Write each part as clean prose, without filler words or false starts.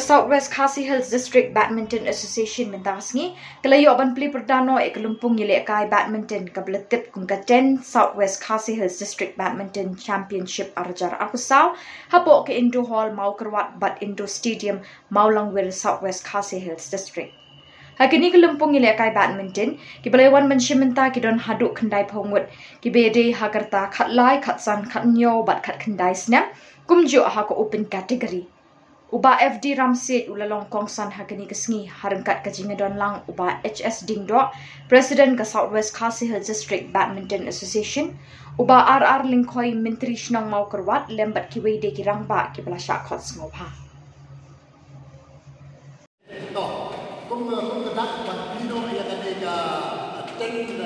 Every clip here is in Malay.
Southwest Khasi Hills District Badminton Association mentasngi kelayo ban pli perdana Lumpung Yelekai Badminton kabletip kung 10 Southwest Khasi Hills District Badminton Championship arjar akusau hapo ke Indo Hall mau kerwat bat Indo Stadium Maulangwil Southwest Khasi Hills District. Hakini Lumpung Yelekai Badminton kibalewan menshimenta kidon haduk kendai pongut kibede hagarta khatlai khatsan khatnyo bat khat kendai snap kumjo ha ko open category. Uba FD Ramset ulalong kongsan hakini kesngi harengkat kajingadon lang uba HS Dingdo President ke Southwest Khasi Hills District Badminton Association uba RR Lingkoi Menteri Shnong mau kerwat lembat kiwede kirangba kibala syakot ngobha. Kung kedak Pino yang ada attend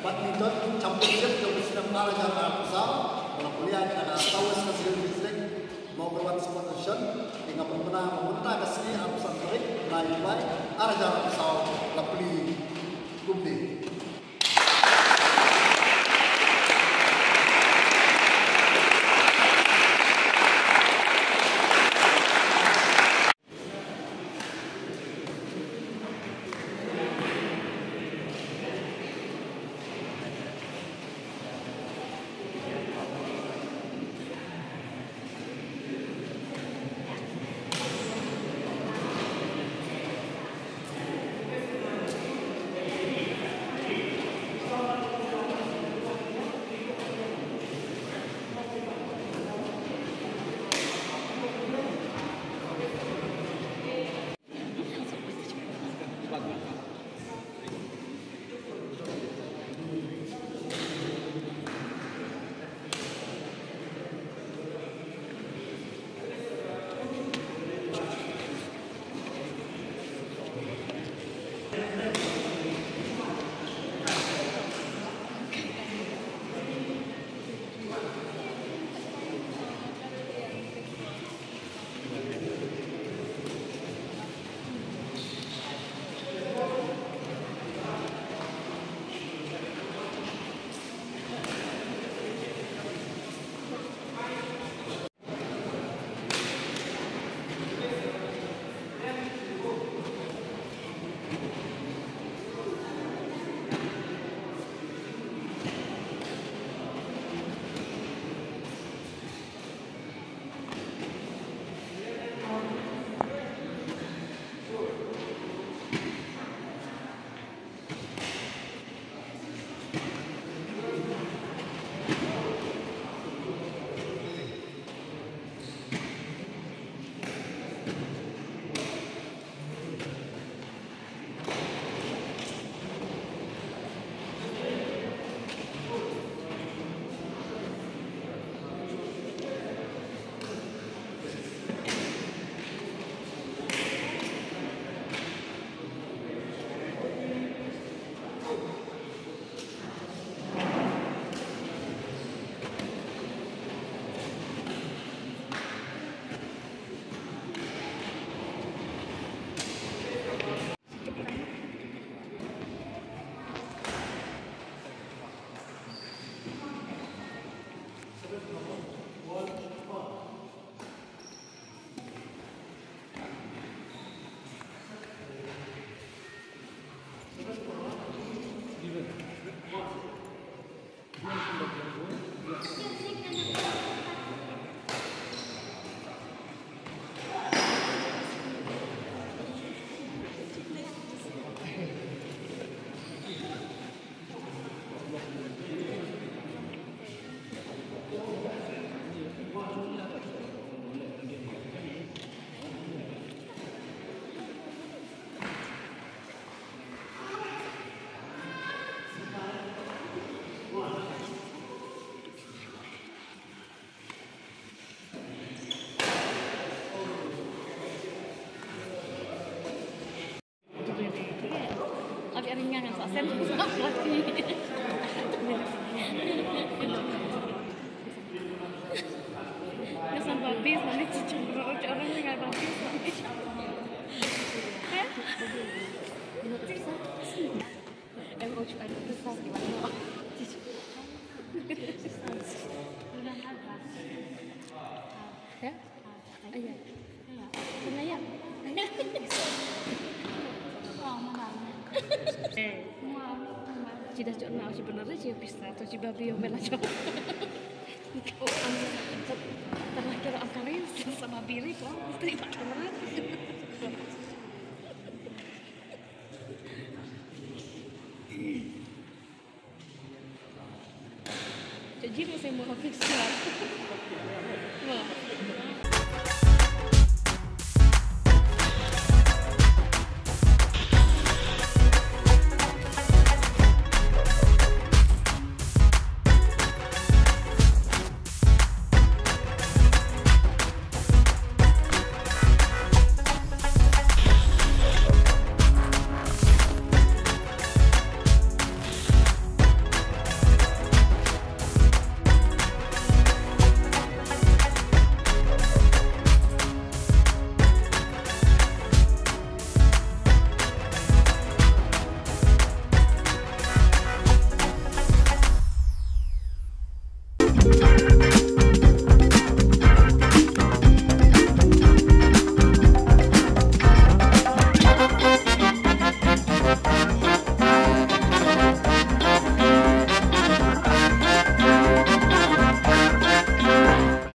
badminton championship yang sedang berjalan bersama kalau kuliah ada Southwest Khasi Hills District mau berbuat sponsorship hingga pernah meminta kesini arusan terik lain-lain arah pesawat lapli kumdi. Ringan yang tak sen lagi. Ya sampai habis nanti cucu orang dengan habis nanti. Emang cuma ada besar gimana? Ya? Iya. Kenapa ya? Cida cok na sebenarnya sih bisa atau si babi yang bela cok. Kau tanah kira angkarin sama biri kok terima kamera. Jadi masih mau habis